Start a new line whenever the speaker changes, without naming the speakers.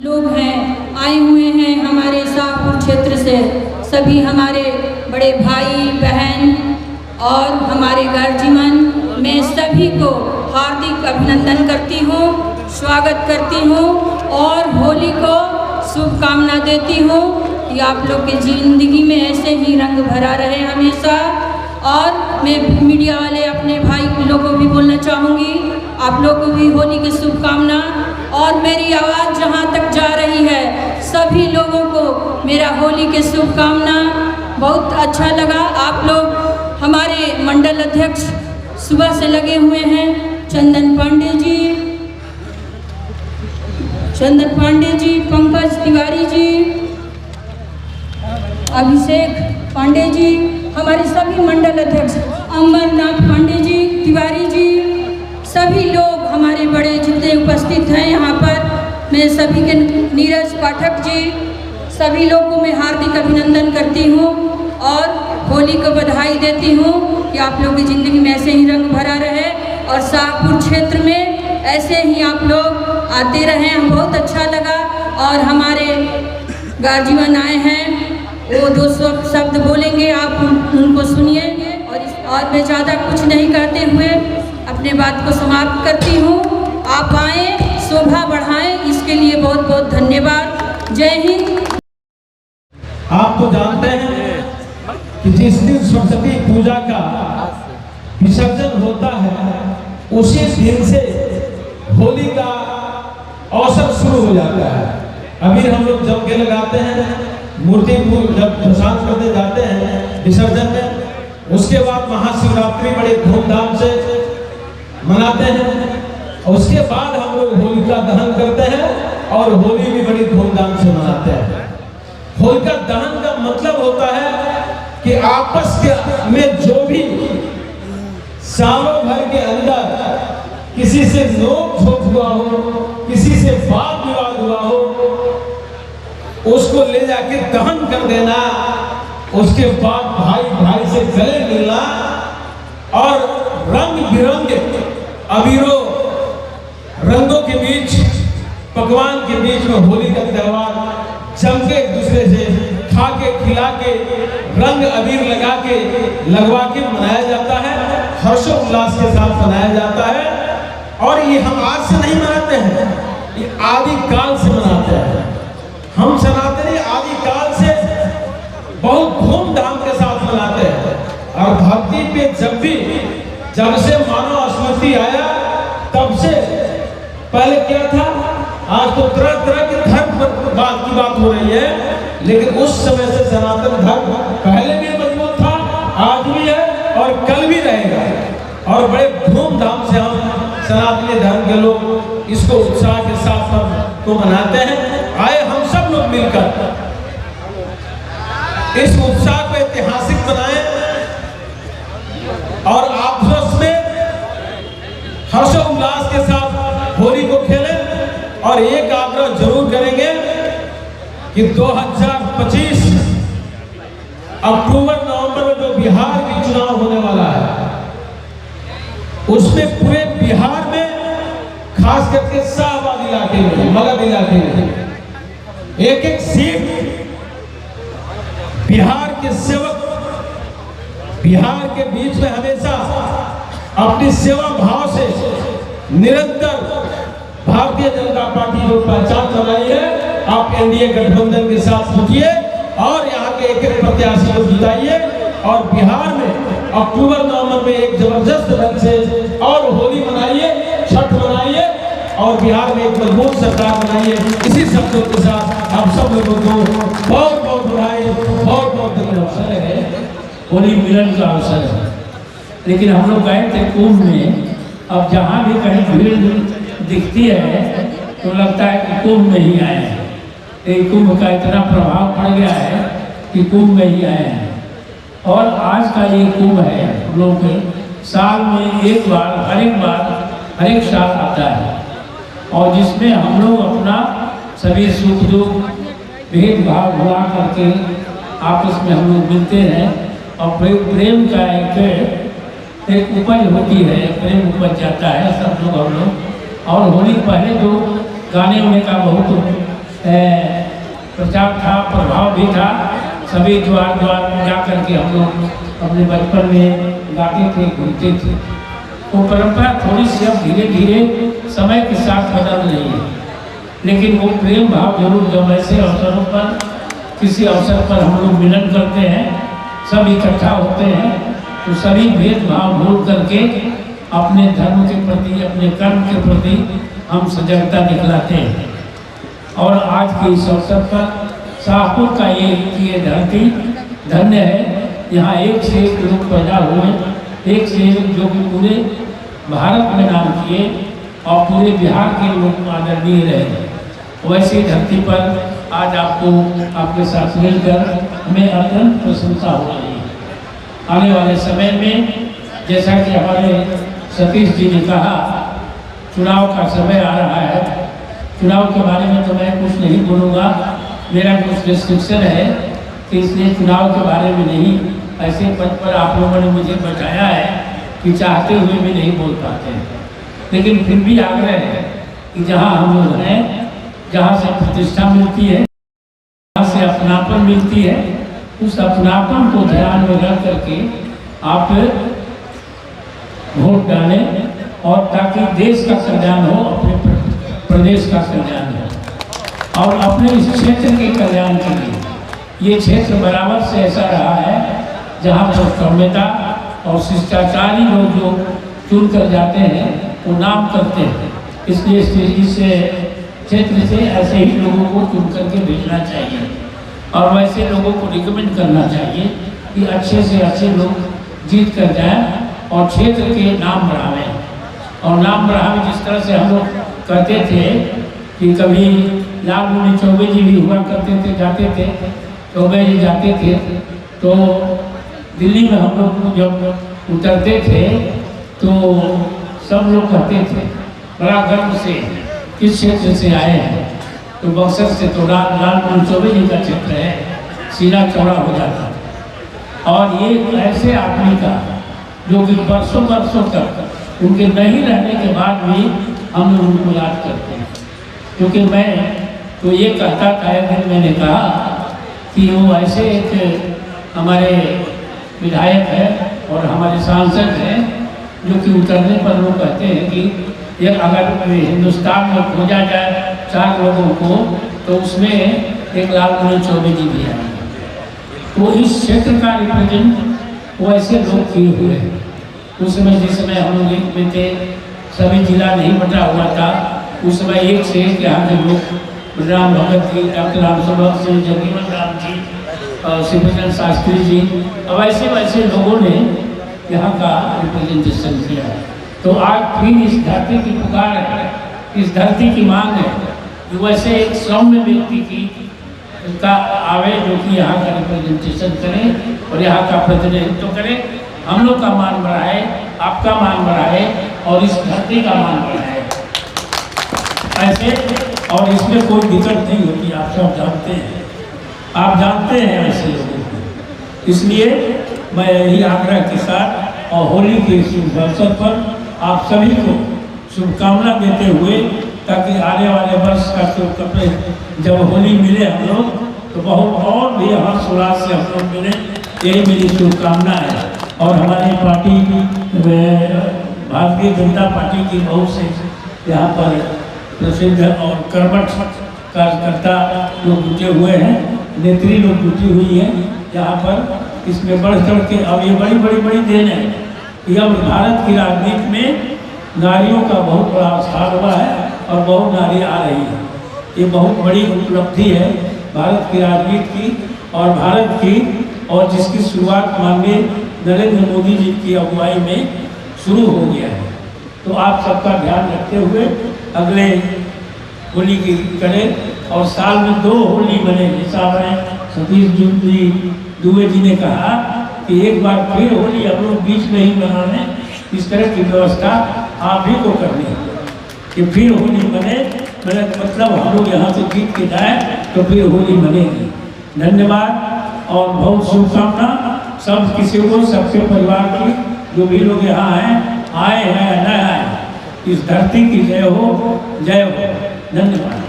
लोग हैं आए हुए हैं हमारे शाहपुर क्षेत्र से। सभी हमारे बड़े भाई बहन और हमारे गार्जियन, मैं सभी को हार्दिक अभिनंदन करती हूँ, स्वागत करती हूँ और होली को शुभकामना देती हूँ कि आप लोग की ज़िंदगी में ऐसे ही रंग भरा रहे हमेशा। और मैं मीडिया वाले अपने भाई लोगों को भी बोलना चाहूँगी, आप लोगों को भी होली की शुभकामना। और मेरी आवाज़ जहाँ तक जा रही है सभी लोगों को मेरा होली की शुभकामना। बहुत अच्छा लगा, आप लोग हमारे मंडल अध्यक्ष सुबह से लगे हुए हैं, चंदन पांडे जी, पंकज तिवारी जी, अभिषेक पांडे जी, हमारे सभी मंडल अध्यक्ष अमरनाथ पांडे जी, तिवारी जी, सभी लोग हमारे बड़े जितने उपस्थित हैं यहाँ पर, मैं सभी के, नीरज पाठक जी, सभी लोगों को मैं हार्दिक अभिनंदन करती हूँ और होली को बधाई देती हूँ कि आप लोगों की ज़िंदगी में ऐसे ही रंग भरा रहे और शाहपुर क्षेत्र में ऐसे ही आप लोग आते रहें। हम बहुत अच्छा लगा और हमारे गार्जियन आए हैं, वो दो शब्द बोलेंगे, आप उनको सुनिए। और मैं ज़्यादा कुछ नहीं कहते हुए अपने बात को समाप्त करती हूँ। आप आएँ, शोभा बढ़ाएं, इसके लिए बहुत बहुत धन्यवाद। जय हिंद।
आप तो जानते हैं कि जिस दिन सरस्वती पूजा का विसर्जन होता है उसी दिन से होली का अवसर शुरू हो जाता है। अभी हम लोग जम के लगाते हैं, मूर्ति जब प्रसाद करने जाते हैं विसर्जन में, उसके बाद महाशिवरात्रि बड़े धूमधाम से मनाते हैं और उसके बाद हम लोग होलिका दहन करते हैं और होली भी बड़ी धूमधाम से मनाते हैं। होलिका दहन का मतलब होता है कि आपस के में जो भी सालों भर के अंदर किसी से नोक झोंक हुआ हो, किसी से वाद विवाद हुआ हो, उसको ले जाके दहन कर देना, उसके बाद भाई भाई से गले मिलना और रंग बिरंगे अबीरों रंगों के बीच, पकवान के बीच में होली का त्यौहार जम के एक दूसरे से खा के खिला के रंग अबीर लगा के लगवा के मनाया जाता है, हर्षोल्लास के साथ मनाया जाता है। और ये हम आज से नहीं मनाते हैं, ये आदि काल से मनाते हैं। हम सनातनी आदि काल से बहुत धूमधाम के साथ मनाते हैं। और धरती पे जब से मानव स्मृति आया तब से, पहले क्या था, आज तो तरह तरह के धर्म की बात हो रही है, लेकिन उस समय से सनातन धर्म पहले भी मजबूत था, आज भी है और कल भी रहेगा। और बड़े धूमधाम से हम सनातनी धर्म के लोग इसको उत्साह के साथ को मनाते हैं। आए हम सब लोग मिलकर इस उत्साह को ऐतिहासिक बनाएं और आपस में हर्षोल्लास के साथ होली को खेलें। और एक आग्रह जरूर करेंगे कि 2025 अक्टूबर-नवंबर में जो बिहार की चुनाव होने वाला है, उसमें पूरे बिहार में खास करके शाहबाद इलाके में, मगध इलाके में एक सीट बिहार के सेवक बिहार के बीच में हमेशा अपनी सेवा भाव से निरंतर भारतीय जनता पार्टी जो पहचान बनाई है, आप एनडीए गठबंधन के साथ जुटिए और यहाँ के एक एक प्रत्याशी को जिताइए और बिहार में अक्टूबर-नवंबर में एक जबरदस्त ढंग से और होली मनाइए, छठ मनाइए और बिहार में एक मजबूत सरकार बनाइए। इसी शब्दों के साथ आप सब लोगों को बहुत बहुत बधाई, बहुत बहुत धन्यवाद।
होली मिलन का अवसर है, लेकिन हम लोग गए थे कुंभ में। अब जहाँ भी कहीं भीड़ दिखती है तो लगता है कि कुंभ में ही आए हैं। एक कुंभ का इतना प्रभाव पड़ गया है कि कुंभ में ही आए हैं। और आज का ये कुंभ है, हम लोग साल में एक बार, हर एक साल आता है और जिसमें हम लोग अपना सभी सुख दुख भेदभाव भुला करके आपस में हम लोग मिलते हैं और प्रेम का एक उपज होती है, प्रेम उपज जाता है सब लोग हम लोग। और होली पहले तो गाने वाने का बहुत प्रचार था, प्रभाव भी था। सभी द्वार द्वार जा करके हम लोग अपने बचपन में गाते थे, घूमते थे। वो परंपरा थोड़ी सी अब धीरे धीरे समय के साथ बदल रही है, लेकिन वो प्रेम भाव जरूर, जब ऐसे अवसरों पर, किसी अवसर पर हम लोग मिलन करते हैं, सब इकट्ठा होते हैं, तो सभी भेदभाव भूल करके अपने धर्म के प्रति, अपने कर्म के प्रति हम सजगता दिखलाते हैं। और आज के इस अवसर पर शाहपुर का ये धरती धन्य है। यहाँ एक से एक लोग पैदा हुए, एक से एक जो कि पूरे भारत में नाम किए और पूरे बिहार के लोग आदरणीय रहे। वैसी धरती पर आज आपको आपके साथ मिलकर हमें अत्यंत प्रशंसा हो रही है। आने वाले समय में जैसा कि हमारे सतीश जी ने कहा, चुनाव का समय आ रहा है। चुनाव के बारे में तो मैं कुछ नहीं बोलूँगा, मेरा कुछ रिस्ट्रिक्शन है कि इसलिए चुनाव के बारे में नहीं, ऐसे पद पर आप लोगों ने मुझे बताया है कि चाहते हुए भी नहीं बोल पाते हैं। लेकिन फिर भी आग्रह है कि जहाँ हम लोग हैं, जहाँ से प्रतिष्ठा मिलती है, जहाँ से अपनापन मिलती है, उस अपनापन को ध्यान में रख करके आप वोट डालें, और ताकि देश का कल्याण हो, अपने प्रदेश का कल्याण हो और अपने इस क्षेत्र के कल्याण के लिए। ये क्षेत्र बराबर से ऐसा रहा है जहाँ पर सौम्यता और शिष्टाचारी लोग जो चुन कर जाते हैं वो नाम करते हैं। इसलिए इस क्षेत्र से ऐसे ही लोगों को चुन करके भेजना चाहिए और वैसे लोगों को रिकमेंड करना चाहिए कि अच्छे से अच्छे लोग जीत कर जाएं और क्षेत्र के नाम बढ़ावें। और नाम बढ़ावें जिस तरह से हम लोग करते थे कि कभी लाल मुनि चौबे जी भी हुआ करते थे, जाते थे, चौबे जी जाते थे, तो दिल्ली में हम लोग जब उतरते थे तो सब लोग कहते थे बड़ा गर्व से किस क्षेत्र से आए हैं, तो बक्सर से, तो लाल मुनि चौबे जी का क्षेत्र है, सीना चौड़ा हो जाता। और ये ऐसे आदमी का जो कि बरसों बरसों तक उनके नहीं रहने के बाद भी हम लोग उनको याद करते हैं। क्योंकि मैं तो ये कहता था, एक दिन मैंने कहा कि वो ऐसे एक हमारे विधायक है और हमारे सांसद हैं जो कि उतरने पर लोग कहते हैं कि ये अगर हिंदुस्तान में खोजा जाए 4 लोगों को तो उसमें एक लाल मुनि चौबे जी भी आएंगे। तो इस क्षेत्र का रिप्रेजेंट वो ऐसे लोग किए हुए हैं। उस समय जिस समय हम लोग एक में थे, सभी जिला नहीं बटा हुआ था, उस समय एक से एक यहाँ के लोग, बलराम भगत जी, डॉक्टर रामसभा सिंह, जगजीवन राम जी, शिवचंद्र शास्त्री जी, अब ऐसे वैसे लोगों ने यहाँ का रिप्रेजेंटेशन किया। तो आज फिर इस धरती की पुकार है, इस धरती की मांग है कि वैसे एक सौम्य व्यक्ति की का आवे जो कि यहाँ का रिप्रेजेंटेशन करे और यहाँ का प्रतिनिधित्व करे, हम लोग का मान बढ़ाए, आपका मान बढ़ाए और इस धरती का मान बढ़ाए ऐसे। और इसमें कोई दिक्कत नहीं होती, आप सब जानते हैं, आप जानते हैं ऐसे लोगों को। इसलिए मैं यही आग्रह के साथ और होली के शुभ अवसर पर आप सभी को शुभकामना देते हुए, ताकि आने वाले वर्ष का शुभ कपड़े जब होली मिले हम लोग तो बहुत और भी हर्षोल्लास से हम लोग मिले, यही मेरी शुभकामना है। और हमारी पार्टी भारतीय जनता पार्टी की बहुत से यहाँ पर प्रसिद्ध और कर्मठ कार्यकर्ता लोग जुटे हुए हैं, नेत्री लोग जुटी हुई हैं यहाँ पर। इसमें बढ़ चढ़ के अब ये बड़ी देन है कि अब भारत की राजनीति में नारियों का बहुत बड़ा स्थान हुआ है और बहुत नारी आ रही है। ये बहुत बड़ी उपलब्धि है भारत की राजनीति की और भारत की, और जिसकी शुरुआत माननीय नरेंद्र मोदी जी की अगुवाई में शुरू हो गया है। तो आप सबका ध्यान रखते हुए अगले होली की करें और साल में 2 होली बने। जैसा हमें सतीश जी दुबे जी ने कहा कि एक बार फिर होली हम लोग बीच में ही मनाने, इस तरह की व्यवस्था आप ही को करनी है कि फिर होली बने। मेरा मतलब हम लोग यहाँ से जीत के जाए तो फिर होली बनेगी। धन्यवाद और बहुत शुभकामना सब किसी को, सबके परिवार की, जो भी लोग यहाँ हैं, आए हैं न आए, इस धरती की जय हो, जय हो। धन्यवाद।